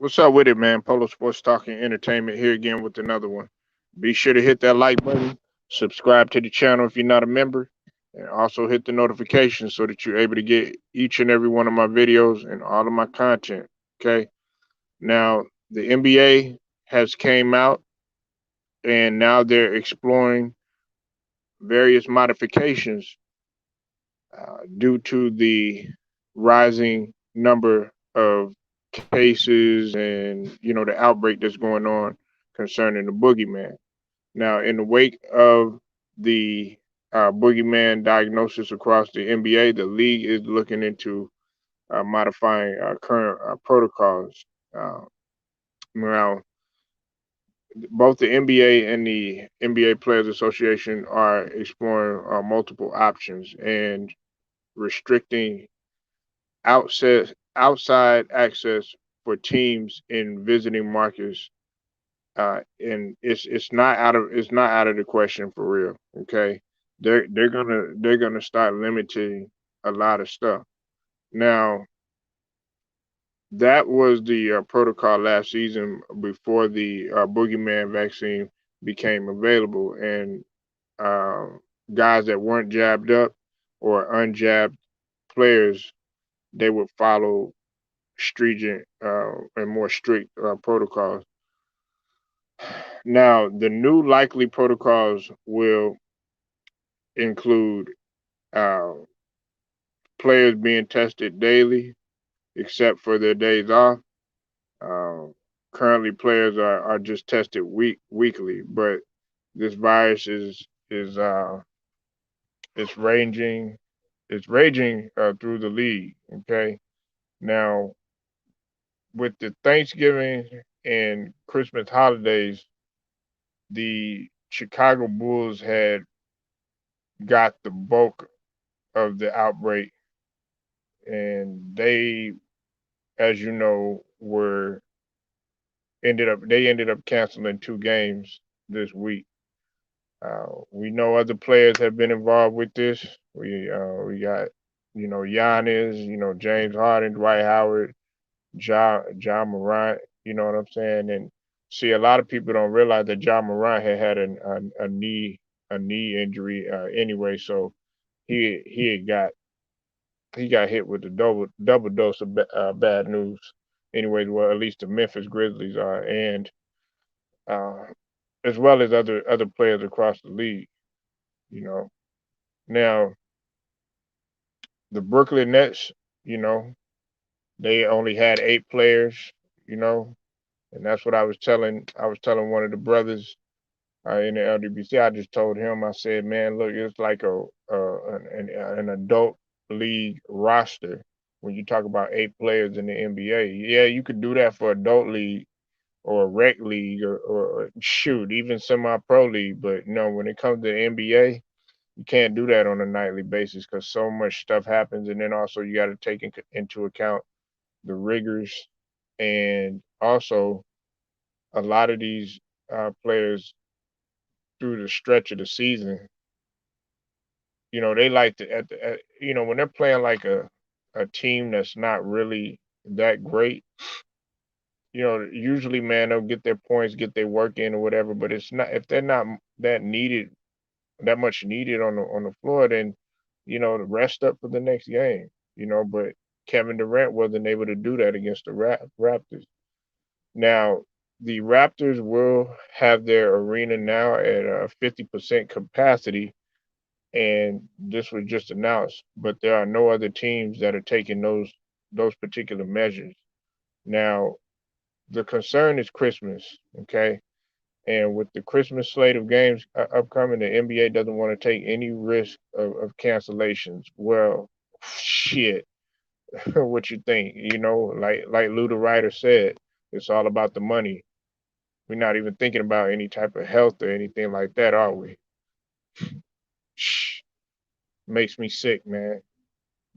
What's up with it, man? Polo Sports Talking Entertainment here again with another one. Be sure to hit that like button, subscribe to the channel if you're not a member, and also hit the notification so that you're able to get each and every one of my videos and all of my content. Okay. Now the NBA has came out and now they're exploring various modifications due to the rising number of cases and the outbreak that's going on concerning the boogeyman. Now, in the wake of the boogeyman diagnosis across the NBA, the league is looking into modifying current protocols. Uh, now, both the NBA and the NBA Players Association are exploring multiple options and restricting outside access for teams in visiting markets, and it's not out of the question for real. Okay, they're gonna start limiting a lot of stuff. Now that was the protocol last season before the boogeyman vaccine became available, and uh, guys that weren't jabbed up or unjabbed players, they would follow stringent and more strict protocols. Now, the new likely protocols will include uh, players being tested daily, except for their days off. Uh, Currently, players are just tested weekly, but this virus is ranging it's raging through the league. Okay, now with the Thanksgiving and Christmas holidays, the Chicago Bulls had got the bulk of the outbreak, and they, as you know, were ended up canceling two games this week. We know other players have been involved with this. We got Giannis, James Harden, Dwight Howard, John Morant. You know what I'm saying? And see, a lot of people don't realize that John Morant had a knee injury anyway, so he got hit with the double dose of bad news. Anyways, well, at least the Memphis Grizzlies are, and uh, as well as other players across the league. You know, now the Brooklyn Nets, you know, they only had 8 players. You know, and that's what I was telling one of the brothers in the LDBC. I just told him, I said, man, look, it's like an adult league roster when you talk about 8 players in the NBA. Yeah, you could do that for adult league or a rec league or shoot, even semi-pro league. But no, when it comes to NBA, you can't do that on a nightly basis because so much stuff happens, and then also you got to take into account the rigors, and also a lot of these players through the stretch of the season, they like to when they're playing like a team that's not really that great. Usually, man, they'll get their points, get their work in or whatever. But it's not if they're not that much needed on the floor, then the rest up for the next game. But Kevin Durant wasn't able to do that against the Raptors. Now, the Raptors will have their arena now at 50% capacity, and this was just announced. But there are no other teams that are taking those particular measures. Now, the concern is Christmas, okay? And with the Christmas slate of games upcoming, the NBA doesn't want to take any risk of cancellations. Well, shit, what you think? Like Luda Ryder said, it's all about the money. We're not even thinking about any type of health or anything like that, are we? Shh, makes me sick, man.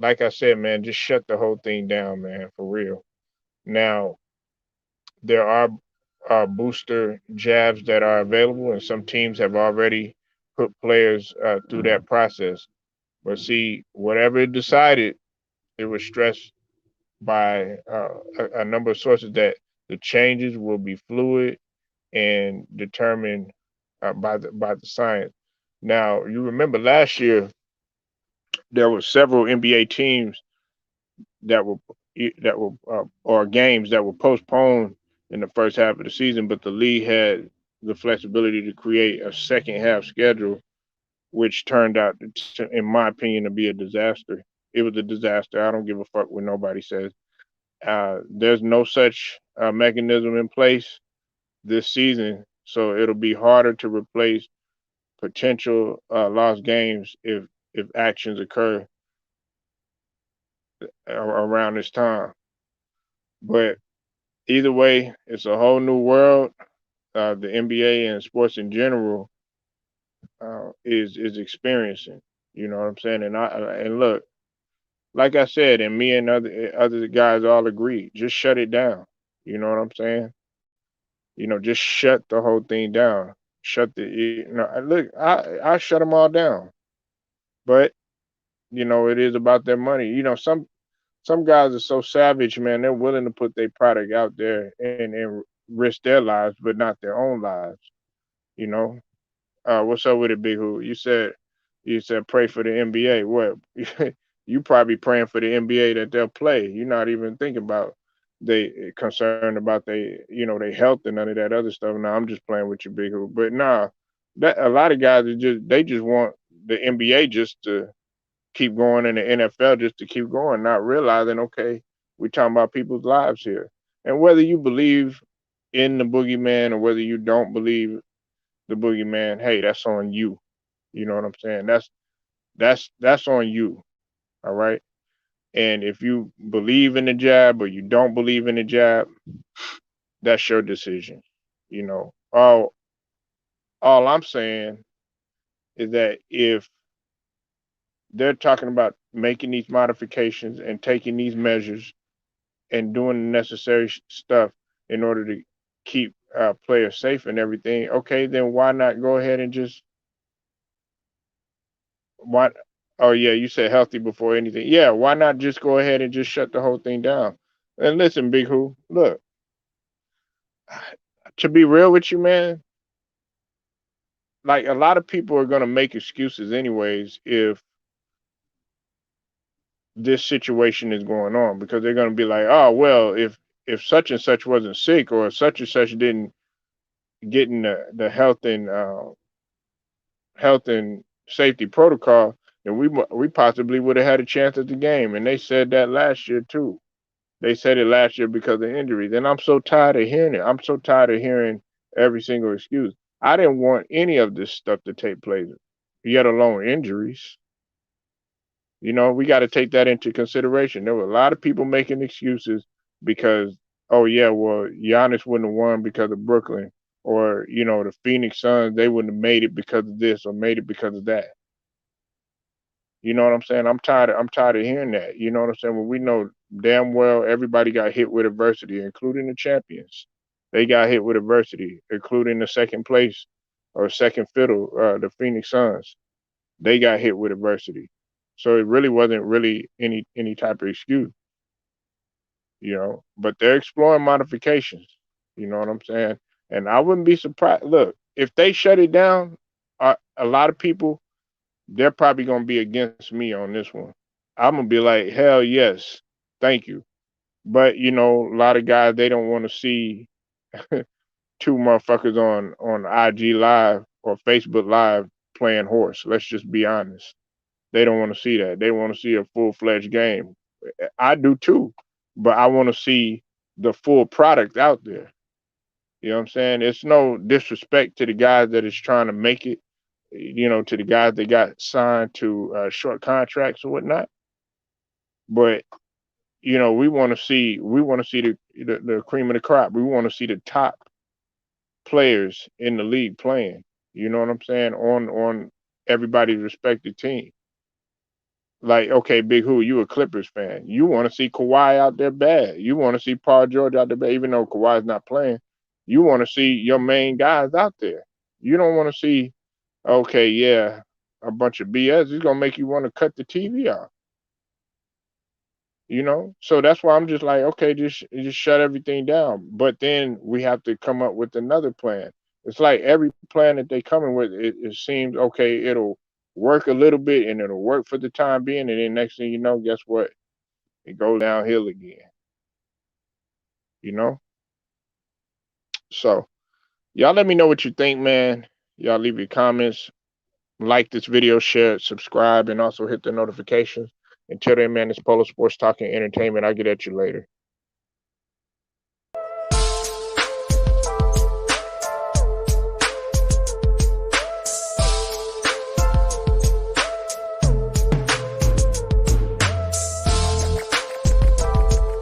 Like I said, man, just shut the whole thing down, man, for real. Now, there are booster jabs that are available, and some teams have already put players through that process. But see, whatever it decided, it was stressed by a number of sources that The changes will be fluid and determined by the science. Now, you remember last year there were several NBA teams that were or games that were postponed in the first half of the season, but the league had the flexibility to create a second half schedule, which turned out, in my opinion, to be a disaster. It was a disaster. I don't give a fuck what nobody says. There's no such mechanism in place this season, so it'll be harder to replace potential lost games if actions occur around this time. But either way, it's a whole new world. The NBA and sports in general is experiencing. You know what I'm saying? And look, like I said, and me and other guys all agree, just shut it down. You know what I'm saying? Just shut the whole thing down. Shut the look. I shut them all down. But it is about their money. Some guys are so savage, man. They're willing to put their product out there and risk their lives, but not their own lives. You know. What's up with it, Big Who? You said pray for the NBA. What? You probably praying for the NBA that they'll play. You're not even thinking about they concerned about they health and none of that other stuff. No, I'm just playing with you, Big Who. But nah, that a lot of guys they just want the NBA just to keep going in the NFL just to keep going, not realizing, okay, we're talking about people's lives here. And whether you believe in the boogeyman or whether you don't believe the boogeyman, hey, that's on you. You know what I'm saying? That's on you. All right. And if you believe in the jab or you don't believe in the jab, that's your decision. All I'm saying is that if they're talking about making these modifications and taking these measures and doing the necessary stuff in order to keep players safe and everything, okay, then why not go ahead and just why? Oh yeah, you said healthy before anything. Yeah, why not just go ahead and just shut the whole thing down? And listen, Big Who, look, to be real with you, man, like a lot of people are gonna make excuses anyways if this situation is going on because they're gonna be like, oh well, if such and such wasn't sick or such and such didn't get in the health and safety protocol, then we possibly would have had a chance at the game. And they said that last year too. They said it last year because of injuries. And I'm so tired of hearing it. I'm so tired of hearing every single excuse. I didn't want any of this stuff to take place, yet alone injuries. We got to take that into consideration. There were a lot of people making excuses because, oh yeah, well, Giannis wouldn't have won because of Brooklyn, or the Phoenix Suns, they wouldn't have made it because of this or made it because of that. You know what I'm saying? I'm tired of hearing that. You know what I'm saying? When we know damn well everybody got hit with adversity, including the champions. They got hit with adversity, including the second place or second fiddle, the Phoenix Suns. They got hit with adversity. So it really wasn't really any type of excuse, But they're exploring modifications. You know what I'm saying? And I wouldn't be surprised. Look, if they shut it down, a lot of people they're probably gonna be against me on this one. I'm gonna be like, hell yes, thank you. But a lot of guys they don't want to see two motherfuckers on IG Live or Facebook Live playing horse. Let's just be honest. They don't want to see that. They want to see a full fledged game. I do too, but I want to see the full product out there. You know what I'm saying? It's no disrespect to the guys that is trying to make it. To the guys that got signed to short contracts or whatnot. But we want to see the cream of the crop. We want to see the top players in the league playing. You know what I'm saying? On everybody's respective team. Like, okay, Big Who, you a Clippers fan. You want to see Kawhi out there bad. You want to see Paul George out there bad, even though Kawhi's not playing. You want to see your main guys out there. You don't want to see, okay, yeah, a bunch of BS. It's gonna make you want to cut the TV off. you know. So that's why I'm just like, okay, just shut everything down. But then we have to come up with another plan. It's like every plan that they coming with, it seems okay. It'll work a little bit and it'll work for the time being, and then next thing you know, guess what? It goes downhill again. You know. So y'all let me know what you think, man. Y'all leave your comments, like this video, share it, subscribe, and also hit the notifications. Until then, man, it's Polo Sports Talking Entertainment. I'll get at you later.